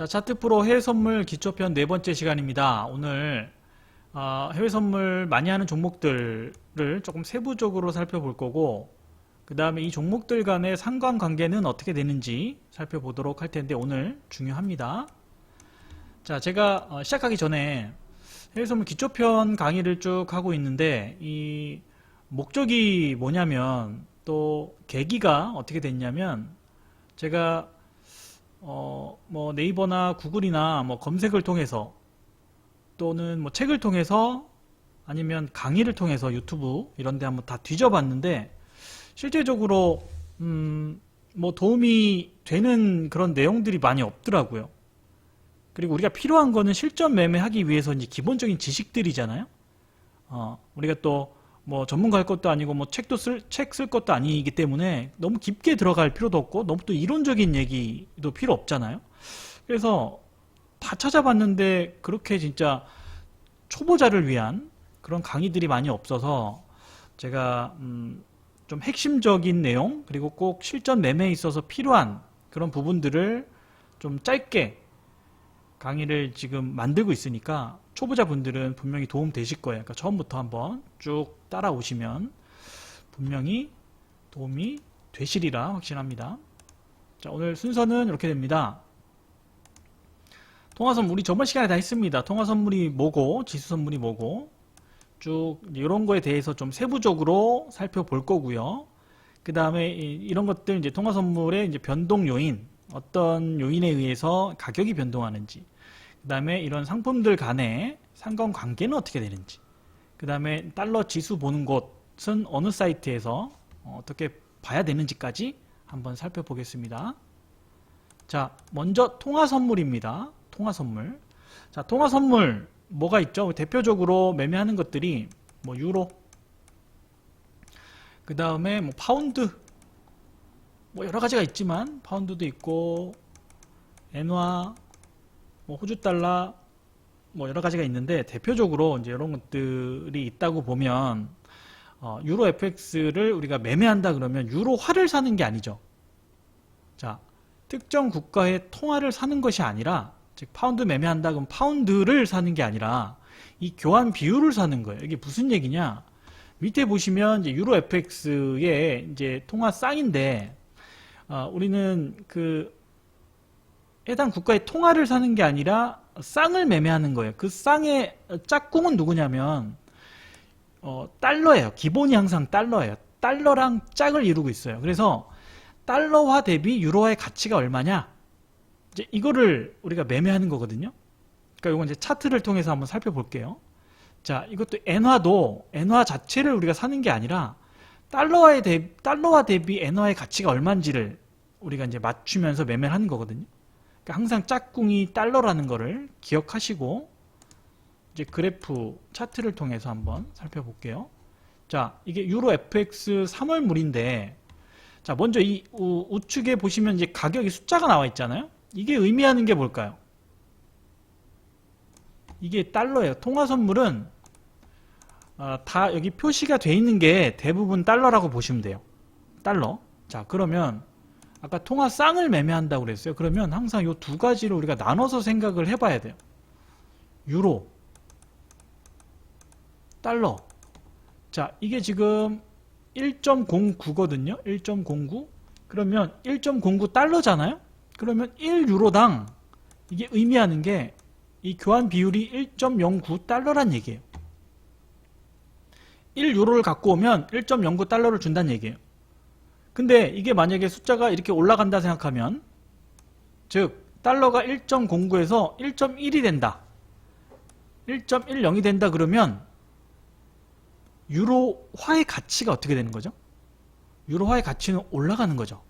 자, 차트프로 해외 선물 기초편 네 번째 시간입니다. 오늘 해외 선물 많이 하는 종목들을 조금 세부적으로 살펴볼 거고, 그 다음에 이 종목들 간의 상관관계는 어떻게 되는지 살펴보도록 할 텐데 오늘 중요합니다. 자, 제가 시작하기 전에 해외 선물 기초편 강의를 쭉 하고 있는데 이 목적이 뭐냐면, 또 계기가 어떻게 됐냐면, 제가 뭐 네이버나 구글이나 뭐 검색을 통해서, 또는 뭐 책을 통해서, 아니면 강의를 통해서 유튜브 이런 데 한번 다 뒤져봤는데 실제적으로 뭐 도움이 되는 그런 내용들이 많이 없더라고요. 그리고 우리가 필요한 거는 실전 매매하기 위해서 이제 기본적인 지식들이잖아요. 우리가 또 뭐 전문가 할 것도 아니고 뭐 책 쓸 것도 아니기 때문에 너무 깊게 들어갈 필요도 없고 너무 또 이론적인 얘기도 필요 없잖아요. 그래서 다 찾아봤는데 그렇게 진짜 초보자를 위한 그런 강의들이 많이 없어서 제가 좀 핵심적인 내용, 그리고 꼭 실전 매매에 있어서 필요한 그런 부분들을 좀 짧게 강의를 지금 만들고 있으니까 초보자분들은 분명히 도움 되실 거예요. 그러니까 처음부터 한번 쭉 따라오시면 분명히 도움이 되시리라 확신합니다. 자, 오늘 순서는 이렇게 됩니다. 통화선물, 우리 저번 시간에 다 했습니다. 통화선물이 뭐고 지수선물이 뭐고 쭉 이런 거에 대해서 좀 세부적으로 살펴볼 거고요. 그 다음에 이런 것들, 이제 통화선물의 이제 변동 요인, 어떤 요인에 의해서 가격이 변동하는지, 그 다음에 이런 상품들 간의 상관관계는 어떻게 되는지, 그 다음에 달러 지수 보는 곳은 어느 사이트에서 어떻게 봐야 되는지까지 한번 살펴보겠습니다. 자, 먼저 통화선물입니다. 통화선물. 자, 통화선물 뭐가 있죠? 대표적으로 매매하는 것들이 뭐 유로, 그 다음에 뭐 파운드, 뭐 여러 가지가 있지만 파운드도 있고 엔화, 뭐 호주 달러, 뭐 여러 가지가 있는데 대표적으로 이제 이런 것들이 있다고 보면, 유로 FX를 우리가 매매한다 그러면 유로화를 사는 게 아니죠. 자, 특정 국가의 통화를 사는 것이 아니라, 즉 파운드 매매한다 그러면 파운드를 사는 게 아니라 이 교환 비율을 사는 거예요. 이게 무슨 얘기냐? 밑에 보시면 이제 유로 FX의 이제 통화 쌍인데, 우리는 그 해당 국가의 통화를 사는 게 아니라 쌍을 매매하는 거예요. 그 쌍의 짝꿍은 누구냐면 달러예요. 기본이 항상 달러예요. 달러랑 짝을 이루고 있어요. 그래서 달러화 대비 유로화의 가치가 얼마냐? 이제 이거를 우리가 매매하는 거거든요. 그러니까 이건 이제 차트를 통해서 한번 살펴볼게요. 자, 이것도 엔화도 엔화 자체를 우리가 사는 게 아니라 달러화 대비 엔화의 가치가 얼마인지를 우리가 이제 맞추면서 매매를 하는 거거든요. 그러니까 항상 짝꿍이 달러라는 거를 기억하시고 이제 그래프 차트를 통해서 한번 살펴볼게요. 자, 이게 유로 FX 3월물인데, 자, 먼저 이 우측에 보시면 이제 가격이 숫자가 나와 있잖아요. 이게 의미하는 게 뭘까요? 이게 달러예요. 통화선물은 다 여기 표시가 돼 있는 게 대부분 달러라고 보시면 돼요. 달러. 자, 그러면 아까 통화 쌍을 매매한다고 그랬어요. 그러면 항상 이 두 가지를 우리가 나눠서 생각을 해봐야 돼요. 유로, 달러. 자, 이게 지금 1.09거든요. 1.09. 그러면 1.09 달러잖아요. 그러면 1유로당 이게 의미하는 게 이 교환 비율이 1.09 달러란 얘기예요. 1유로를 갖고 오면 1.09 달러를 준다는 얘기예요. 근데 이게 만약에 숫자가 이렇게 올라간다 생각하면, 즉 달러가 1.09에서 1.1이 된다, 1.10이 된다 그러면 유로화의 가치가 어떻게 되는 거죠? 유로화의 가치는 올라가는 거죠.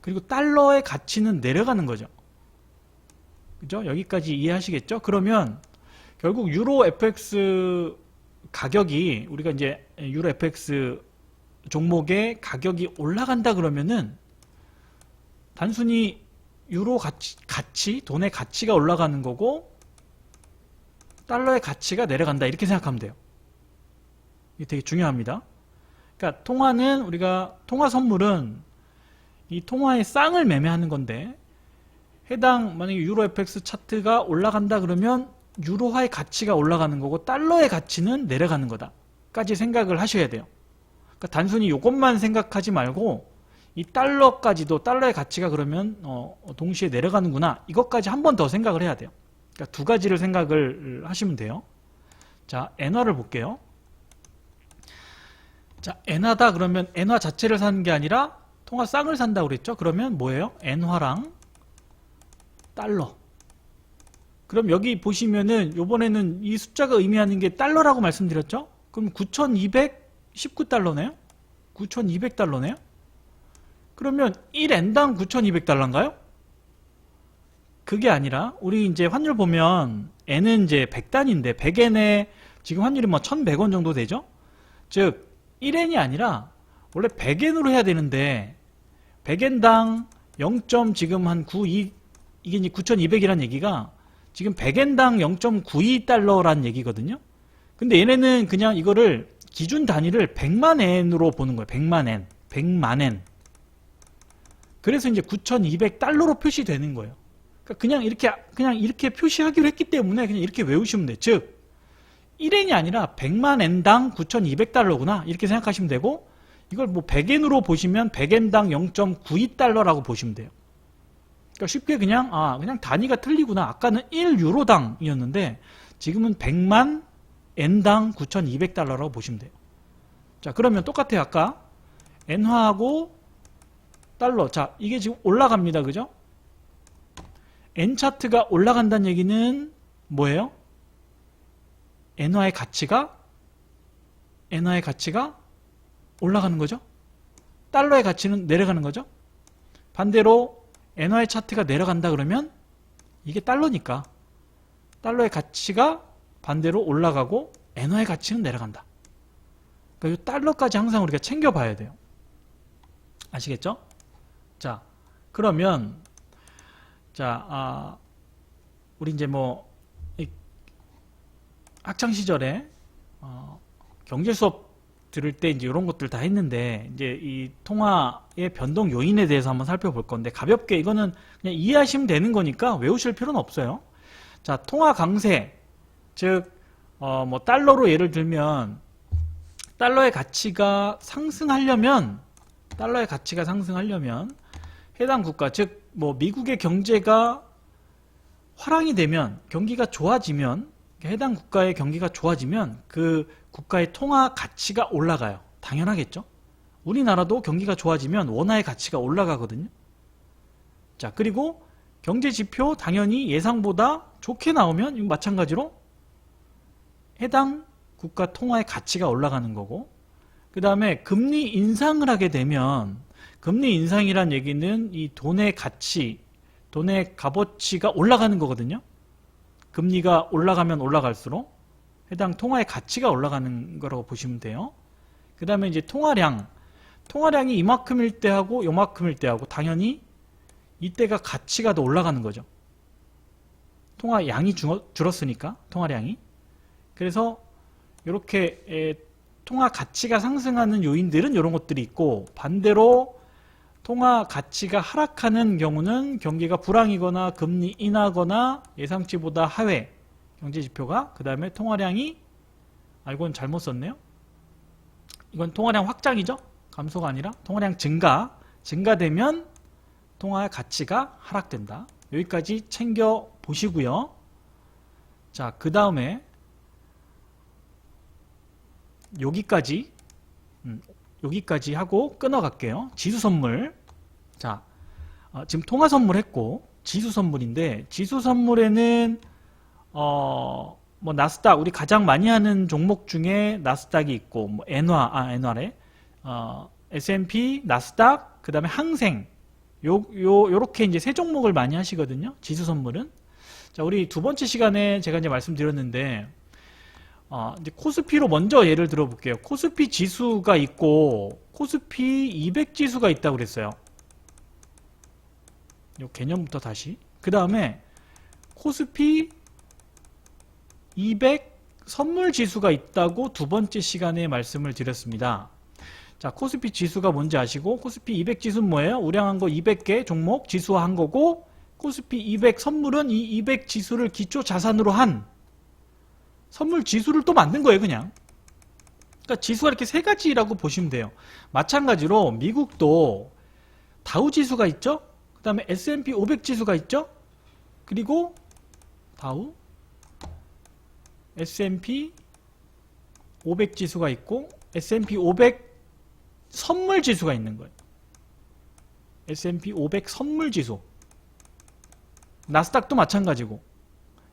그리고 달러의 가치는 내려가는 거죠. 그죠? 여기까지 이해하시겠죠? 그러면 결국 유로 FX 가격이, 우리가 이제 유로 FX 종목의 가격이 올라간다 그러면은 단순히 유로 가치, 돈의 가치가 올라가는 거고 달러의 가치가 내려간다, 이렇게 생각하면 돼요. 이게 되게 중요합니다. 그러니까 통화 선물은 이 통화의 쌍을 매매하는 건데, 해당 만약에 유로 FX 차트가 올라간다 그러면 유로화의 가치가 올라가는 거고 달러의 가치는 내려가는 거다까지 생각을 하셔야 돼요. 그러니까 단순히 이것만 생각하지 말고 이 달러까지도 달러의 가치가 그러면 동시에 내려가는구나 이것까지 한 번 더 생각을 해야 돼요. 그러니까 두 가지를 생각을 하시면 돼요. 자, 엔화를 볼게요. 자, 엔화다 그러면 엔화 자체를 사는 게 아니라 통화쌍을 산다고 그랬죠? 그러면 뭐예요? 엔화랑 달러. 그럼 여기 보시면은 요번에는 이 숫자가 의미하는 게 달러라고 말씀드렸죠? 그럼 9,219달러네요? 9,200달러네요? 그러면 1엔당 9,200달러인가요? 그게 아니라 우리 이제 환율 보면 N은 이제 100단인데 100엔에 지금 환율이 뭐 1,100원 정도 되죠? 즉 1엔이 아니라 원래 100엔으로 해야 되는데 100엔당 0. 지금 한 92 이게 이제 9,200이라는 얘기가 지금 100엔당 0.92달러라는 얘기거든요. 근데 얘네는 그냥 이거를 기준 단위를 100만 엔으로 보는 거예요. 100만 엔. 100만 엔. 그래서 이제 9,200달러로 표시되는 거예요. 그러니까 그냥 이렇게 표시하기로 했기 때문에 그냥 이렇게 외우시면 돼요. 즉 1엔이 아니라 100만 엔당 9,200달러구나 이렇게 생각하시면 되고 이걸 뭐 100엔으로 보시면 100엔당 0.92달러라고 보시면 돼요. 그러니까 쉽게 그냥 단위가 틀리구나. 아까는 1유로당이었는데 지금은 100만 엔당 9,200달러라고 보시면 돼요. 자, 그러면 똑같아요. 아까 엔화하고 달러. 자, 이게 지금 올라갑니다. 그죠? N 차트가 올라간다는 얘기는 뭐예요? 엔화의 가치가 올라가는 거죠? 달러의 가치는 내려가는 거죠? 반대로 엔화의 차트가 내려간다 그러면 이게 달러니까 달러의 가치가 반대로 올라가고 엔화의 가치는 내려간다. 그러니까 이 달러까지 항상 우리가 챙겨봐야 돼요. 아시겠죠? 자, 그러면 우리 이제 뭐 학창 시절에 경제 수업 들을 때 이제 이런 것들 다 했는데 이제 이 통화의 변동 요인에 대해서 한번 살펴볼 건데 가볍게 이거는 그냥 이해하시면 되는 거니까 외우실 필요는 없어요. 자, 통화 강세 즉 뭐 달러로 예를 들면 달러의 가치가 상승하려면 해당 국가 즉 뭐 미국의 경제가 화랑이 되면 경기가 좋아지면 해당 국가의 경기가 좋아지면 그 국가의 통화 가치가 올라가요. 당연하겠죠? 우리나라도 경기가 좋아지면 원화의 가치가 올라가거든요. 자, 그리고 경제 지표 당연히 예상보다 좋게 나오면 이거 마찬가지로 해당 국가 통화의 가치가 올라가는 거고 그 다음에 금리 인상을 하게 되면 금리 인상이란 얘기는 이 돈의 가치, 돈의 값어치가 올라가는 거거든요. 금리가 올라가면 올라갈수록 해당 통화의 가치가 올라가는 거라고 보시면 돼요. 그 다음에 이제 통화량이 이만큼일 때하고 요만큼일 때하고 당연히 이때가 가치가 더 올라가는 거죠. 통화량이 줄었으니까 통화량이. 그래서 이렇게 통화 가치가 상승하는 요인들은 이런 것들이 있고 반대로 통화 가치가 하락하는 경우는 경기가 불황이거나 금리 인하거나 예상치보다 하회 경제지표가 그 다음에 통화량이 이건 잘못 썼네요. 이건 통화량 확장이죠. 감소가 아니라 통화량 증가되면 통화의 가치가 하락된다. 여기까지 챙겨 보시고요. 자, 그 다음에 여기까지 하고 끊어갈게요. 지수 선물. 자, 지금 통화 선물 했고 지수 선물인데 지수 선물에는 뭐 나스닥 우리 가장 많이 하는 종목 중에 나스닥이 있고 뭐 엔화래. S&P, 나스닥, 그 다음에 항생 요렇게 이제 세 종목을 많이 하시거든요. 지수 선물은. 자, 우리 두 번째 시간에 제가 이제 말씀드렸는데 이제 코스피로 먼저 예를 들어볼게요. 코스피 지수가 있고 코스피 200 지수가 있다고 그랬어요. 요 개념부터 다시. 그 다음에 코스피 200 선물 지수가 있다고 두 번째 시간에 말씀을 드렸습니다. 자, 코스피 지수가 뭔지 아시고 코스피 200 지수는 뭐예요? 우량한 거 200개 종목 지수화한 거고 코스피 200 선물은 이 200 지수를 기초 자산으로 한 선물 지수를 또 만든 거예요, 그냥. 그러니까 지수가 이렇게 세 가지라고 보시면 돼요. 마찬가지로 미국도 다우 지수가 있죠? 그 다음에 S&P 500 지수가 있죠? 그리고 다우, S&P 500 지수가 있고 S&P 500 선물 지수가 있는 거예요. S&P 500 선물 지수. 나스닥도 마찬가지고.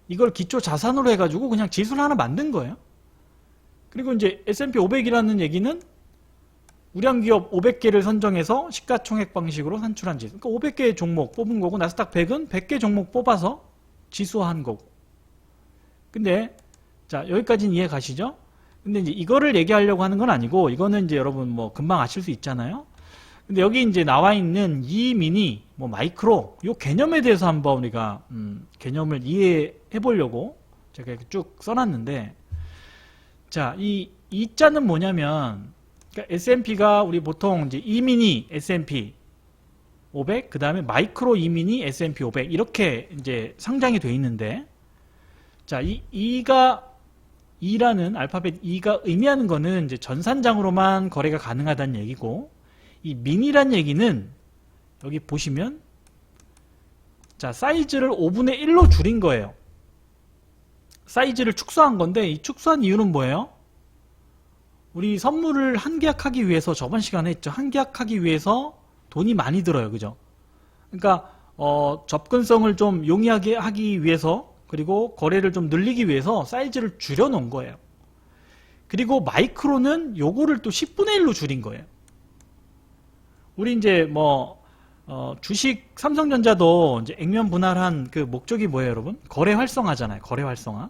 이걸 기초 자산으로 해가지고 그냥 지수를 하나 만든 거예요. 그리고 이제 S&P 500이라는 얘기는 우량기업 500개를 선정해서 시가총액 방식으로 산출한 지수. 그러니까 500개의 종목 뽑은 거고, 나스닥 100은 100개 종목 뽑아서 지수화한 거고. 근데 자, 여기까지는 이해 가시죠? 근데 이제 이거를 얘기하려고 하는 건 아니고, 이거는 이제 여러분 뭐 금방 아실 수 있잖아요. 근데 여기 이제 나와 있는 이 미니, 뭐 마이크로, 요 개념에 대해서 한번 우리가 개념을 이해해 보려고 제가 이렇게 쭉 써놨는데, 자, 이 자는 뭐냐면, 그러니까 S&P가 우리 보통 이제 이미니 S&P 500, 그 다음에 마이크로 이미니 S&P 500 이렇게 이제 상장이 돼 있는데, 자, E라는 알파벳 E가 의미하는 거는 이제 전산장으로만 거래가 가능하다는 얘기고, 이 미니란 얘기는 여기 보시면, 자, 사이즈를 5분의 1로 줄인 거예요. 사이즈를 축소한 건데, 이 축소한 이유는 뭐예요? 우리 선물을 한계약하기 위해서, 저번 시간에 했죠. 한계약하기 위해서 돈이 많이 들어요. 그죠? 그러니까 접근성을 좀 용이하게 하기 위해서, 그리고 거래를 좀 늘리기 위해서 사이즈를 줄여 놓은 거예요. 그리고 마이크로는 요거를 또 10분의 1로 줄인 거예요. 우리 이제 뭐 주식 삼성전자도 이제 액면 분할한 그 목적이 뭐예요, 여러분? 거래 활성화잖아요. 거래 활성화.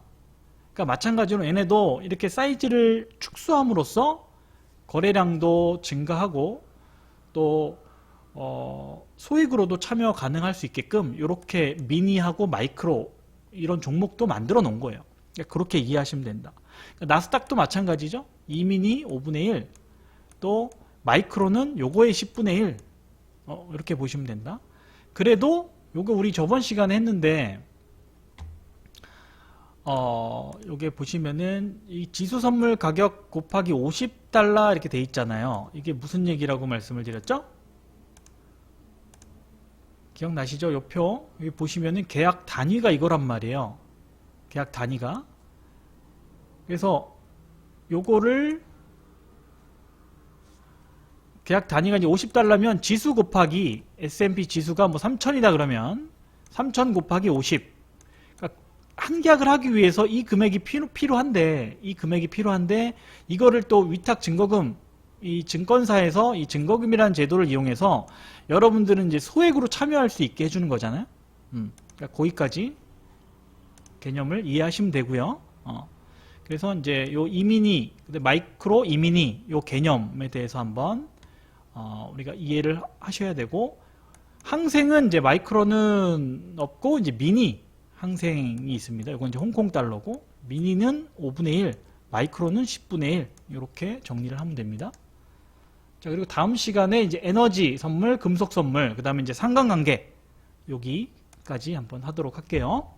그러니까 마찬가지로 얘네도 이렇게 사이즈를 축소함으로써 거래량도 증가하고 또 소액으로도 참여 가능할 수 있게끔 이렇게 미니하고 마이크로 이런 종목도 만들어 놓은 거예요. 그러니까 그렇게 이해하시면 된다. 그러니까 나스닥도 마찬가지죠. 이미니 5분의 1, 또 마이크로는 요거의 10분의 1 이렇게 보시면 된다. 그래도 요거 우리 저번 시간에 했는데 요게 보시면은 이 지수 선물 가격 곱하기 50달러 이렇게 돼 있잖아요. 이게 무슨 얘기라고 말씀을 드렸죠? 기억나시죠? 요 표 여기 보시면은 계약 단위가 이거란 말이에요. 계약 단위가. 그래서 요거를 계약 단위가 이제 50달러면 지수 곱하기 S&P 지수가 뭐 3000이다 그러면 3000 곱하기 50. 그러니까 한 계약을 하기 위해서 이 금액이 필요한데 이거를 또 위탁 증거금, 이 증권사에서 이 증거금이라는 제도를 이용해서 여러분들은 이제 소액으로 참여할 수 있게 해주는 거잖아요. 그러니까 거기까지 개념을 이해하시면 되고요. 그래서 이제 요 이미니, 마이크로 이미니 요 개념에 대해서 한번 우리가 이해를 하셔야 되고, 항생은 이제 마이크로는 없고 이제 미니 항생이 있습니다. 이건 이제 홍콩 달러고, 미니는 5분의 1, 마이크로는 10분의 1 이렇게 정리를 하면 됩니다. 자, 그리고 다음 시간에 이제 에너지 선물, 금속 선물, 그 다음에 이제 상관관계 여기까지 한번 하도록 할게요.